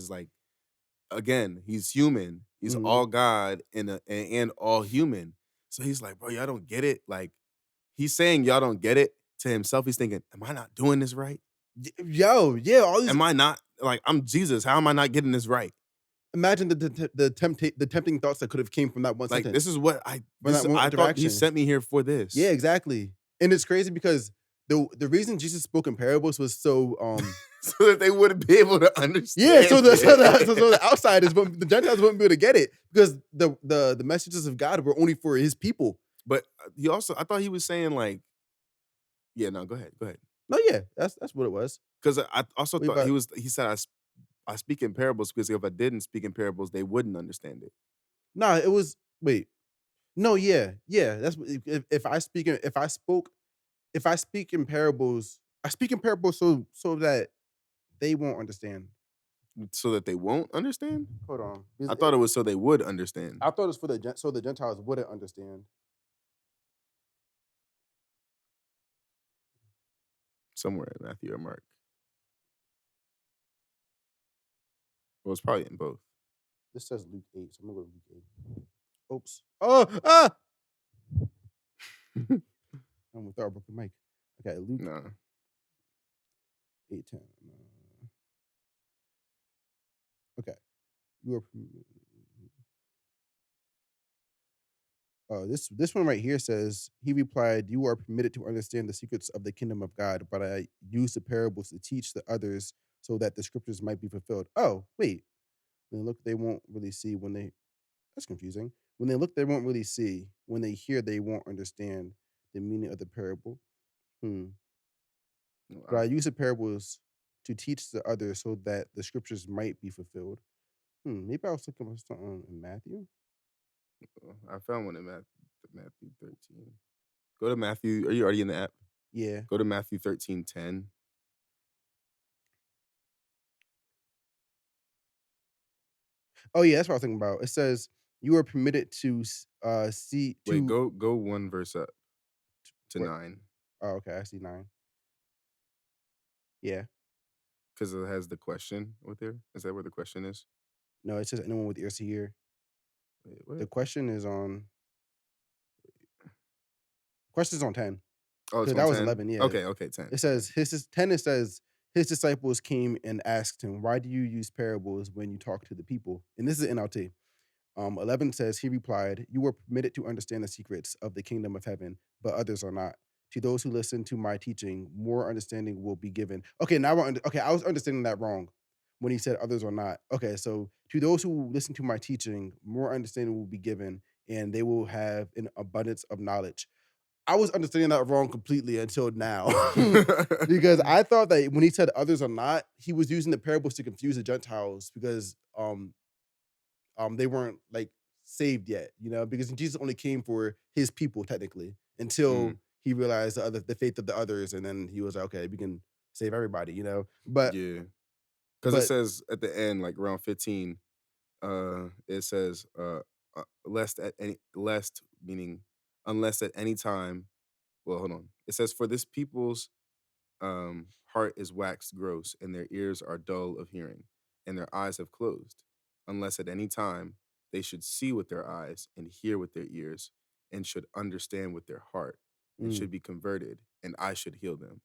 like, again, he's human. He's Mhm. all God and all human. So he's like, bro, y'all don't get it. Like, he's saying y'all don't get it to himself. He's thinking, am I not doing this right? Yo, yeah, all these. Am I not like I'm Jesus? How am I not getting this right? Imagine the tempting thoughts that could have came from that one Like, sentence. this is what From that one I thought he interaction. sent me here for this. Yeah, exactly. And it's crazy because the reason Jesus spoke in parables was so so that they wouldn't be able to yeah, understand so the it. outsiders, the Gentiles wouldn't be able to get it because the messages of God were only for His people. But he also, I thought he was saying like, yeah, no, go ahead. No, yeah, that's what it was. Because I also We thought about he said I speak in parables because if I didn't speak in parables, they wouldn't understand it. nah, it was wait. No, yeah, yeah. That's if I speak in if I speak in parables so that they won't understand. So that they won't understand? Hold on. I thought it was so they would understand. I thought it was for so the Gentiles wouldn't understand. Somewhere in Matthew or Mark. Well, it's probably in both. This says Luke 8, so I'm gonna go to Luke 8. Oops. Oh, ah! I almost thought I broke the mic. Okay, Luke No. 8:10. Okay. You are this one right here says, he replied, "You are permitted to understand the secrets of the kingdom of God, but I use the parables to teach the others so that the scriptures might be fulfilled." Oh, wait. When they look, they won't really see. When they That's confusing. When they look, they won't really see. When they hear, they won't understand the meaning of the parable. Hmm. But I Wow. use the parables to teach the others so that the scriptures might be fulfilled. Maybe I was looking for something in Matthew. I found one in Matthew 13. Go to Matthew. Are you already in the app? Yeah. Go to Matthew 13:10. Oh yeah, that's what I was thinking about. It says you are permitted to see Wait, to go one verse up to what? 9 Oh, okay, I see 9. Yeah. because it has the question with there. Is that where the question is? No, it says anyone with ears to hear. Wait, The what? question's on 10. Oh, it's Because on that was 10. 11, yeah. Okay, 10. It Okay. says 10 it says his disciples came and asked him, "Why do you use parables when you talk to the people?" And this is NLT. 11 says, he replied, "You were permitted to understand the secrets of the kingdom of heaven, but others are not. To those who listen to my teaching, more understanding will be given." Okay, now okay, I was understanding that wrong when he said others are not. Okay, so to those who listen to my teaching, more understanding will be given, and they will have an abundance of knowledge. I was understanding that wrong completely until now. Because I thought that when he said others are not, he was using the parables to confuse the Gentiles because they weren't like saved yet, because Jesus only came for his people technically until Mm, he realized the faith of the others, and then he was like, okay, we can save everybody. But yeah. Because it but says at the end, like around 15, it says, lest meaning unless at any time. Well, hold on. It says, for this people's heart is waxed gross, and their ears are dull of hearing, and their eyes have closed, unless at any time they should see with their eyes and hear with their ears, and should understand with their heart, and mm, should be converted, and I should heal them.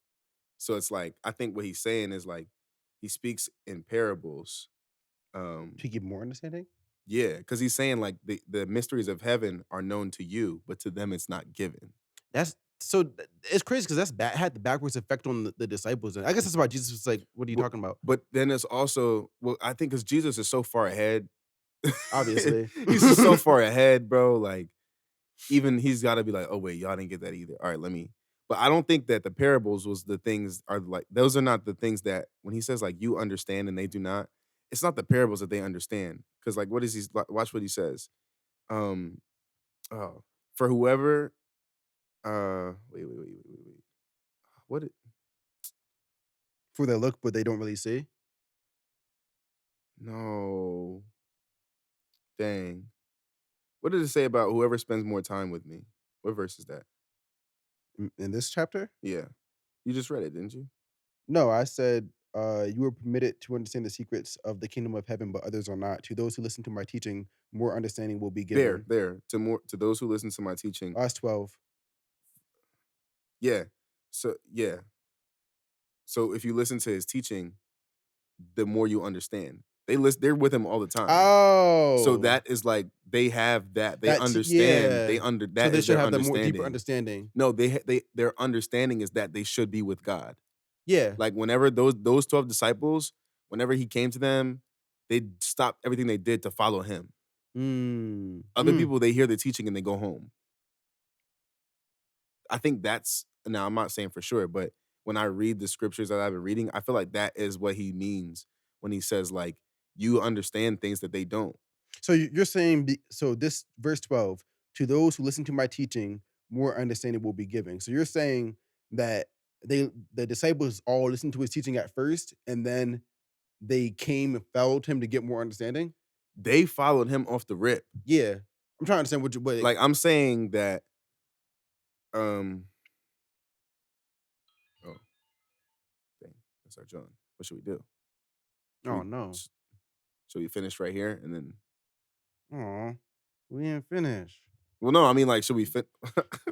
So it's like, I think what he's saying is like, he speaks in parables. Um, to give more understanding. yeah, because he's saying like the mysteries of heaven are known to you, but to them it's not given. That's so it's crazy because had the backwards effect on the disciples. And I guess that's why Jesus was like, "What are you But, talking about?" but then it's also, well, I think because Jesus is so far ahead. Obviously. He's just so far ahead, bro. Like, even he's got to be like, oh wait, y'all didn't get that either. All right, let me. But I don't think that the parables was the things are like those are not the things that when he says like you understand and they do not. It's not the parables that they understand because like what is he? Watch what he says. Um, oh, for whoever. Wait. What? For their look, but they don't really see. No, dang. What did it say about whoever spends more time with me? What verse is that? In this chapter. Yeah, you just read it, didn't you? No, I said, "You are permitted to understand the secrets of the kingdom of heaven, but others are not. To those who listen to my teaching, more understanding will be given." There. To those who listen to my teaching. Us 12. Yeah. So if you listen to his teaching, the more you understand. They're with him all the time. So Oh. that is like they have that. They That's understand. yeah. So That they is should their have that more deeper understanding. understanding. No, their understanding is that they should be with God. Yeah. Like whenever those 12 disciples, whenever he came to them, they stopped everything they did to follow him. Mm. Other Mm. people, they hear the teaching and they go home. I think that's now I'm not saying for sure, but when I read the scriptures that I've been reading, I feel like that is what he means when he says like you understand things that they don't. So you're saying so this verse 12, to those who listen to my teaching, more understanding will be given. So you're saying that the disciples all listened to his teaching at first, and then they came and followed him to get more understanding? They followed him off the rip. Yeah. I'm trying to understand what Like I'm saying that um oh dang, that's our John. What should we do? Should oh we no. sh- should we finish right here and then Oh, we ain't finished. well no, I mean like should we fit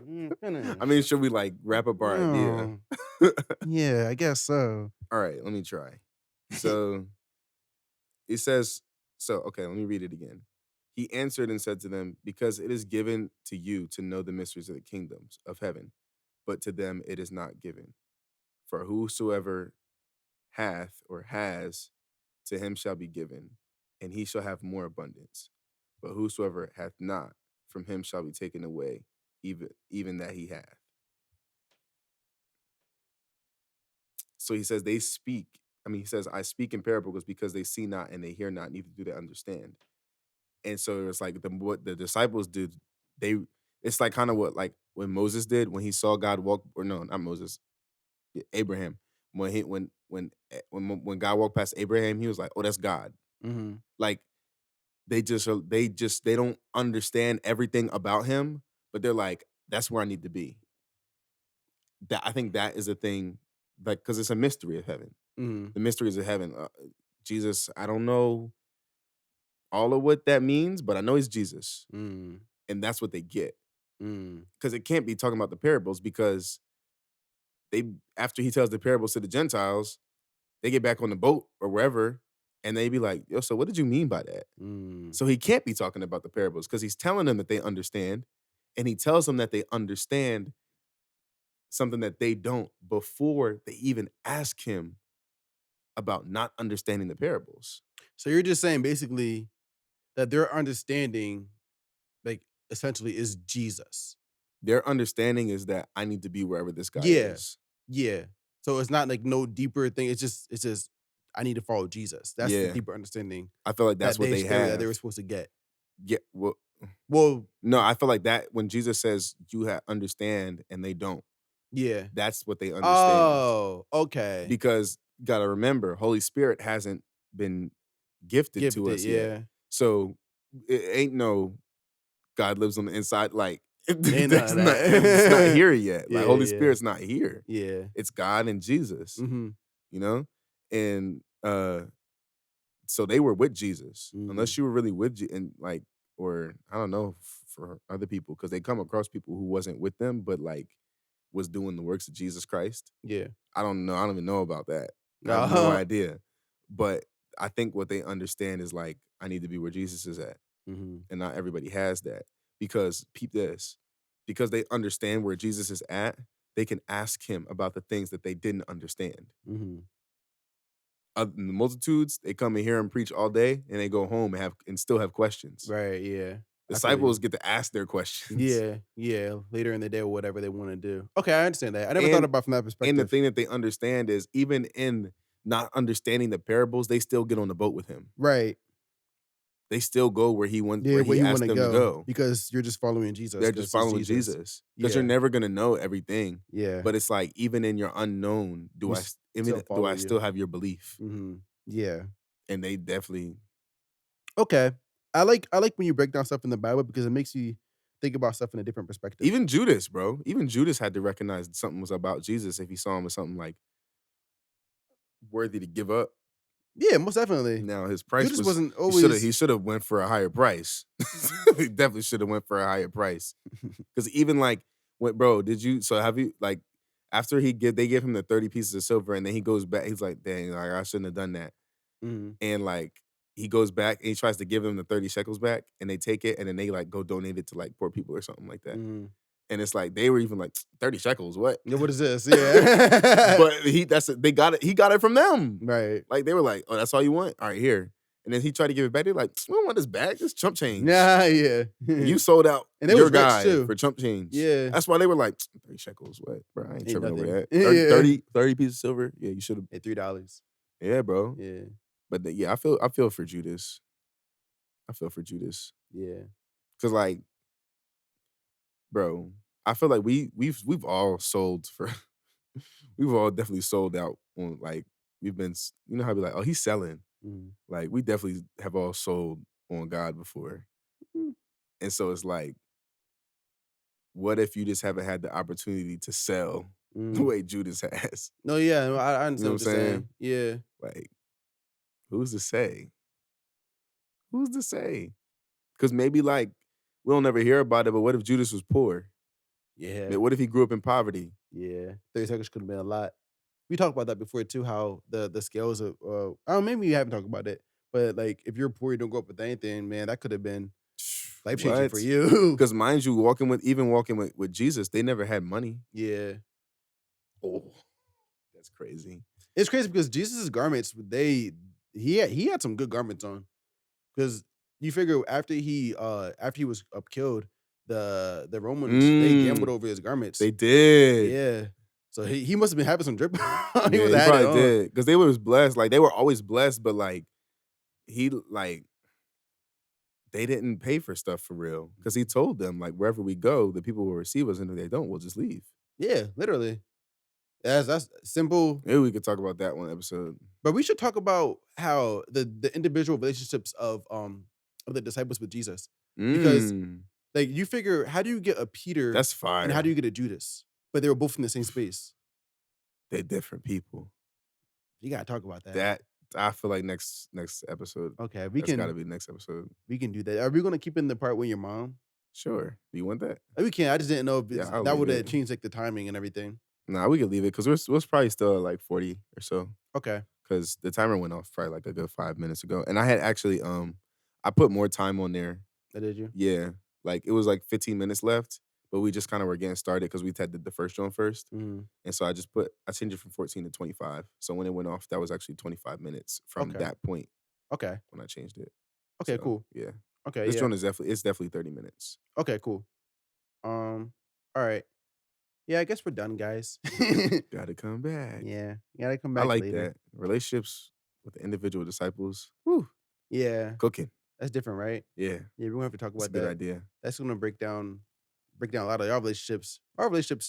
We ain't I mean finished. should we like wrap up our idea? No. Yeah, I guess so. All right, let me try. So it says, so okay, let me read it again. He answered and said to them, because it is given to you to know the mysteries of the kingdoms of heaven, but to them it is not given. For whosoever hath or has, to him shall be given, and he shall have more abundance. But whosoever hath not, from him shall be taken away, even that he hath. So he says they speak. I mean, he says, I speak in parables because they see not and they hear not, neither do they understand. And so it's like what the disciples did, they it's like kind of what like when Moses did when he saw God walk, or no, not Moses, Abraham. When God walked past Abraham, he was like, "Oh, that's God." Mhm. Like they don't understand everything about him, but they're like, "That's where I need to be." That I think that is a thing, like because it's a mystery of heaven. Mhm. The mysteries of heaven. Jesus, I don't know all of what that means, but I know he's Jesus, Mm. and that's what they get. Mm. Because it can't be talking about the parables because they after he tells the parables to the Gentiles, they get back on the boat or wherever, and they be like, "Yo, so what did you mean by that?" Mm. So he can't be talking about the parables because he's telling them that they understand, and he tells them that they understand something that they don't before they even ask him about not understanding the parables. So you're just saying basically that their understanding, like, essentially is Jesus. Their understanding is that I need to be wherever this guy Yeah. is. Yeah. So it's not like no deeper thing. It's just I need to follow Jesus. That's the Yeah, deeper understanding I feel like that's that what they they were have. supposed to get. Yeah, well, Well, no, I feel like that when Jesus says you understand and they don't, yeah. that's what they understand. Oh, okay. Because gotta remember, Holy Spirit hasn't been gifted to Gifted, us yet. yeah. So it ain't no God lives on the inside. Like Ain't none of it's not that. here yet. Like Yeah, Holy yeah. Spirit's not here. Yeah. It's God and Jesus, Mhm. you know? And so they were with Jesus. Mm. Unless you were really with and like, or I don't know for other people, because they come across people who wasn't with them, but like was doing the works of Jesus Christ. Yeah. I don't know. I don't even know about that. I have no Uh-huh. idea. But I think what they understand is like, I need to be where Jesus is at. Mhm. And not everybody has that. Because peep this. Because they understand where Jesus is at, they can ask him about the things that they didn't understand. Mhm. The multitudes, they come and hear him preach all day and they go home and still have questions. Right, yeah. I feel Disciples you. get to ask their questions. Yeah, yeah, later in the day or whatever they wanna do. Okay, I understand that. I never thought And about it from that and the perspective. thing that they understand is even in not understanding the parables, they still get on the boat with him. Right. They still go Yeah, where where he you asked wanna them to go go. because you're just following Jesus They're just because he's following Jesus. Jesus because 'cause you're Yeah, never gonna know everything, yeah. but it's like, even in your unknown, We still do follow I you. still have your belief? Mhm. Yeah. And they definitely Okay. I like when you break down stuff in the Bible because it makes you think about stuff in a different perspective. even Judas, bro, even Judas had to recognize something was about Jesus if he saw him as something, like, worthy to give up. Yeah, most definitely. Now his price Judas was wasn't he always shoulda went for a higher price. He definitely shoulda went for a higher price. Because even, like, when bro, did you so have you like, after they give him the 30 pieces of silver and then he goes back, he's like, "Dang, like, I shouldn't have done that." Mhm. And, like, he goes back and he tries to give them the 30 shekels back, and they take it, and then they like go donate it to like poor people or something like that. Mm-hmm. And it's like they were even like 30 shekels, what? Yeah, what is this? Yeah. But they got it. He got it from them. Right. Like they were like, oh, that's all you want? All right, here. And then he tried to give it back. They're like, we don't want this back. This chump change. Yeah. You sold out And they your was rich, guy too. for chump change. Yeah. That's why they were like, 30 shekels. What? Bro, I ain't tripping over nothing. that. Yeah. 30 pieces of silver? Yeah, you should have. Hey, $3. Yeah, bro. Yeah. But yeah, I feel for Judas. I feel for Judas. Yeah. Cause like, bro, I feel like we've all sold for we've all definitely sold out on like we've been you know how we like, oh, he's selling. Mm. Like we definitely have all sold on God before. Mm. And so it's like, what if you just haven't had the opportunity to sell the way Judas has? No, yeah, no, I understand You know what you're saying. Yeah. Like, who's to say? Who's to say? Because maybe like we'll never hear about it, but what if Judas was poor? Yeah. What if he grew up in poverty? Yeah. 30 seconds could have been a lot. We talked about that before too, how the scales of I don't maybe you haven't talked about it, but like if you're poor, you don't go up with anything, man, that could have been life changing for you. Because mind you, walking with Jesus, they never had money. Yeah. Oh, that's crazy. It's crazy because Jesus' garments, he had some good garments on. Because you figure after he was killed, the Romans they gambled over his garments. They did. Yeah. So he must have been having some drip. He probably did. Because they was blessed. Like they were always blessed, but like he like they didn't pay for stuff for real. Because he told them, like, wherever we go, the people will receive us, and if they don't, we'll just leave. Yeah, literally. That's simple. Maybe we could talk about that one episode. But we should talk about how the individual relationships of the disciples with Jesus. Because like you figure, how do you get a Peter that's fine, and how do you get a Judas? But they were both in the same space. They're different people. You gotta talk about that. That I feel like next episode. Okay, That's gotta be next episode. We can do that. Are we gonna keep in the part with your mom? Sure. Do you want that? We can. I just didn't know if that would have it. changed like the timing and everything. Nah, we could leave it because we're probably still at like 40 or so. Okay. Because the timer went off probably like a good 5 minutes ago, and I had actually I put more time on there. Oh, did you? Yeah, like it was like 15 minutes left, but we just kind of were getting started because we had the first one first, and so I changed it from 14 to 25. So when it went off, that was actually 25 minutes from that point. Okay. When I changed it. Okay. So, cool. Yeah. Okay. This one is definitely 30 minutes. Okay. Cool. All right. Yeah, I guess we're done, guys. Gotta come back. Yeah, you gotta come back. I like later. that. Relationships with the individual disciples. Whew. Yeah. Cooking. That's different, right? Yeah. Yeah, we're gonna have to talk about that. That's a good idea. That's gonna break down a lot of our relationships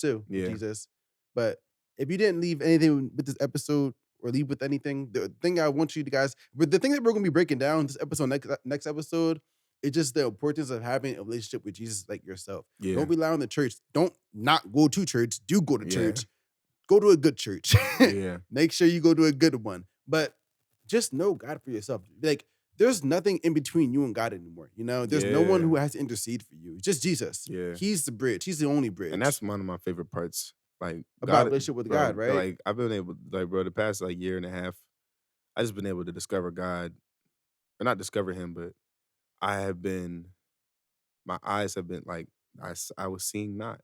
too, with Jesus. But if you didn't leave anything with this episode or leave with anything, the thing I want you guys, but the thing that we're gonna be breaking down this episode, next episode, it's just the importance of having a relationship with Jesus like yourself. Yeah. Don't rely on the church. Don't not go to church. Do go to church. Go to a good church. Yeah. Make sure you go to a good one. But just know God for yourself. Like, there's nothing in between you and God anymore. You know, there's no one who has to intercede for you. It's just Jesus. Yeah. He's the bridge. He's the only bridge. And that's one of my favorite parts. Like about relationship with God, right? Like I've been able, like, bro, the past like year and a half, I just been able to discover God, or not discover Him, but my eyes have been like I was seeing not.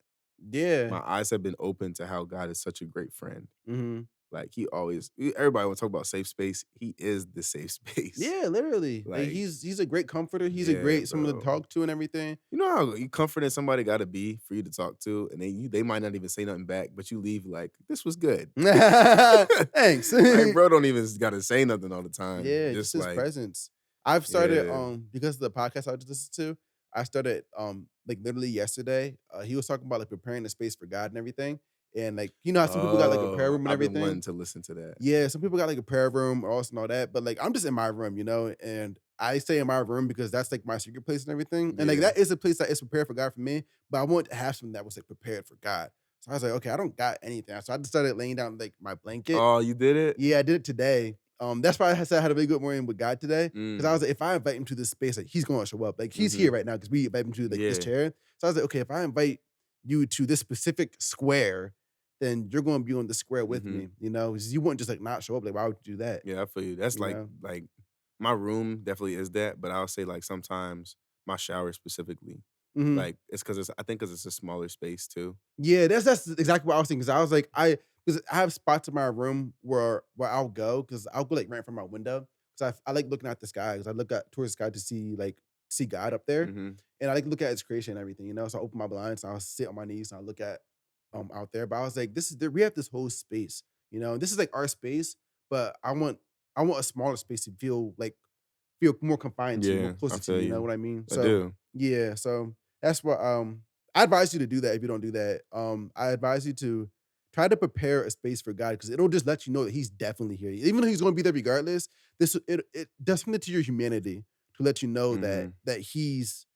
Yeah. My eyes have been open to how God is such a great friend. Mm-hmm. Like everybody want to talk about safe space. He is the safe space. Yeah, literally. Like he's a great comforter. He's a great someone to talk to and everything. You know how you comforting somebody got to be for you to talk to, and they might not even say nothing back, but you leave like, this was good. Thanks. Like, bro, don't even got to say nothing all the time. Yeah, just his presence. I've started because of the podcast I just listened to. I started like literally yesterday. He was talking about like preparing the space for God and everything. And like, you know how some people got like a prayer room and everything. I've been wanting to listen to that. Yeah, some people got like a prayer room or also and all that. But like, I'm just in my room, you know, and I stay in my room because that's like my secret place and everything. And like, that is a place that is prepared for God for me. But I want to have something that was like prepared for God. So I was like, okay, I don't got anything. So I just started laying down like my blanket. Oh, you did it? Yeah, I did it today. That's why I said I had a really good morning with God today. Because I was like, if I invite him to this space, like he's going to show up. Like he's here right now because we invite him to like this chair. So I was like, okay, if I invite you to this specific square, then you're going to be on the square with me, you know? You wouldn't just like not show up. Like, why would you do that? Yeah, I feel you. That's like my room definitely is that, but I'll say like sometimes my shower specifically, Mhm. like it's because I think because it's a smaller space too. Yeah, that's exactly what I was thinking. 'Cause I was like, because I have spots in my room where I'll go because I'll go like right from my window because I like looking at the sky because I look at towards the sky to see God up there, Hmm. and I like to look at His creation and everything, you know. So I open my blinds and I'll sit on my knees and I will look at out there. But I was like, we have this whole space, you know. And this is like our space, but I want a smaller space to feel more confined to, more Yeah, I closer to, feel you know you. what I mean? I So do. yeah, so that's what I advise you to do that if you don't do that. I advise you to try to prepare a space for God because it'll just let you know that He's definitely here. Even though He's gonna be there regardless, it does something to your humanity to let you know that Hmm. He's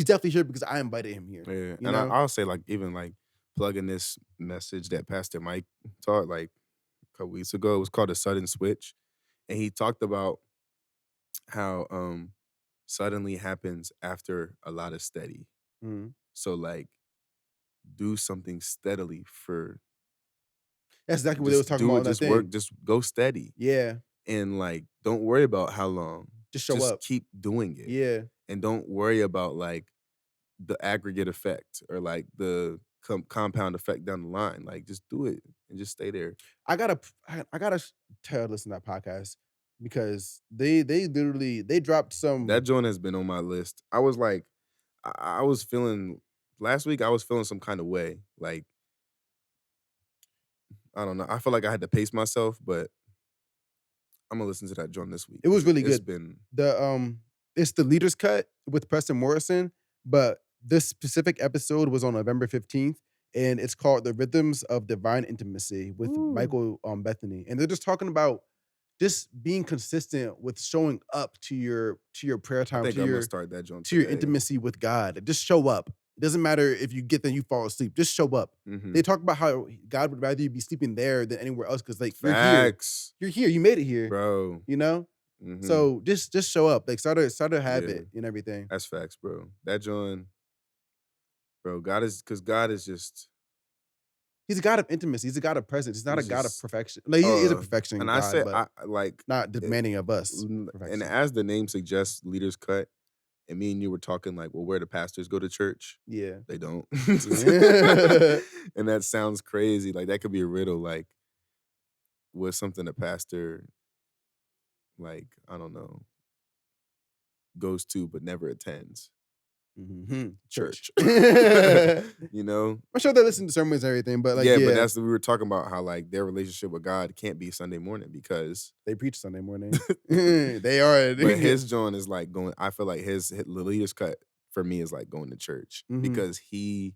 definitely here because I invited Him here, Yeah, you and know? I'll say like even like plugging this message that Pastor Mike taught like a couple weeks ago. It was called a sudden switch, and he talked about how suddenly happens after a lot of steady. Mhm. So like do something steadily for That's exactly what they was just talking do about it, on that just work, thing. just go steady. Yeah, And like don't worry about how long. just show Just up. keep doing it. Yeah. And don't worry about like the aggregate effect or like the compound effect down the line. Like just do it and just stay there. I gotta tell listen to that podcast because they literally they dropped That some. joint has been on my list. I was like, I was feeling last week. I was feeling some kind of way. Like I don't know. I feel like I had to pace myself, but I'm gonna listen to that joint this week It was because really it's good. been It's the leader's cut with Preston Morrison, but this specific episode was on November 15th, and it's called "The Rhythms of Divine Intimacy" with Woo. Michael Bethany, and they're just talking about just being consistent with showing up to your prayer I time, think I'm gonna start that joint to your today. intimacy with God. Just show up. It doesn't matter if you get there, you fall asleep. Just show up. Hmm. They talk about how God would rather you be sleeping there than anywhere else because like you're here. Facts, You're here. You made it here. bro. You know. Hmm. So just show up. Like start a Yeah, habit and everything. that's facts, bro. That joint, bro. God is because God is just He's a God of intimacy. He's a God of presence. He's not a he's God of just perfection. Like he is a perfection and I God, said but I like not it, demanding of us and perfection. as the name suggests, leaders cut. And me and you were talking like, well, where do pastors go to church? Yeah. They don't. Yeah. And that sounds crazy. Like that could be a riddle. Like, what's something a pastor like, I don't know, goes to but never attends? Church. Church. I'm You know? sure they listen to sermons and everything, but like Yeah, but yeah, that's we were talking about how like their relationship with God can't be Sunday morning because they preach Sunday morning. They are. but his joint is like going, I feel like the leader's cut for me is like going to church Mhm. because he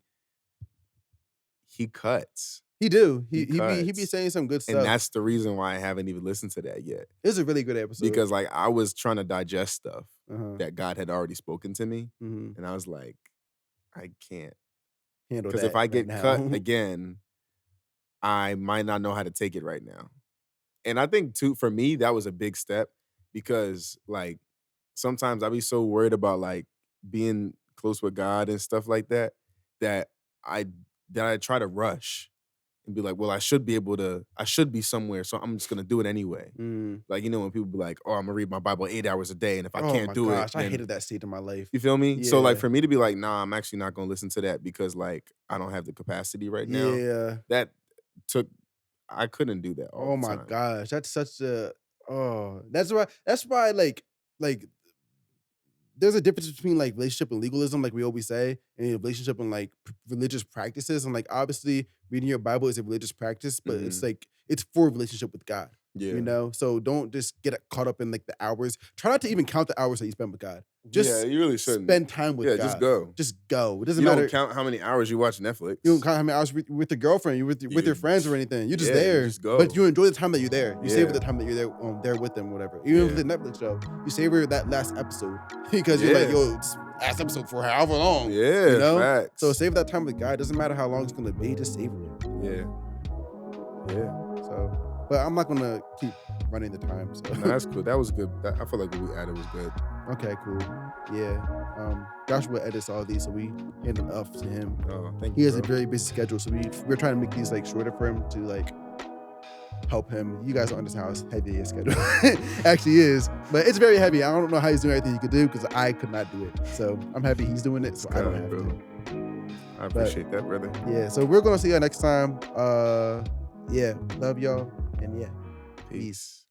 cuts. He do. He He be cuts. saying some good And stuff. that's the reason why I haven't even listened to that yet. It was a really good episode. Because like I was trying to digest stuff Uh-huh. that God had already spoken to me. Mhm. And I was like, I can't. Handle Because if that I right get cut now. again, I might not know how to take it right now. And I think too, for me, that was a big step because like sometimes I be so worried about like being close with God and stuff like that, that I I try to rush and be like, well, I should be somewhere, so I'm just gonna do it anyway. Mm. Like, you know, when people be like, oh, I'm gonna read my Bible 8 hours a day, and if I Oh can't my do it, gosh, I then hated that state in my life. you feel me? So like Yeah. for me to be like, nah, I'm actually not gonna listen to that because like I don't have the capacity right now. Yeah. That took I couldn't do that all Oh the my time. gosh, that's such a oh, that's why like there's a difference between like relationship and legalism, like we always say, and a relationship and like religious practices. And like obviously reading your Bible is a religious practice, but it's Mhm. like it's for a relationship with God. You Yeah. know, so don't just get caught up in like the hours. Try not to even count the hours that you spend with God. Yeah, Just you really shouldn't. spend time with Yeah, just God. go. Just go. It doesn't You don't matter. count how many hours you watch Netflix. You don't count how many hours with your girlfriend, you with your You friends or anything. You're just yeah, you there, just go. but you enjoy the time that you're there. You savor Yeah. the time that you're there with them, whatever. Even with Yeah. the Netflix show, you savor that last episode because you're like, Yeah. yo, it's last episode for however long. Yeah, You know. facts. So save that time with God. Doesn't matter how long it's gonna be. Just savor it. Yeah. Yeah. So, but I'm not gonna keep running the time. So No, that's cool. That was good. I feel like what we added was good. okay, cool. Yeah. Joshua edits all these, so we hand it off to him. Oh, thank He you. has a Bro. very busy schedule, so we're trying to make these like shorter for him to like help him. You guys don't understand how heavy his schedule actually is, but it's very heavy. I don't know how he's doing everything he could do because I could not do it. So I'm happy he's doing it, so I don't have to. I appreciate that, brother. Yeah, so we're gonna see y'all next time. Yeah, love y'all, and yeah, peace.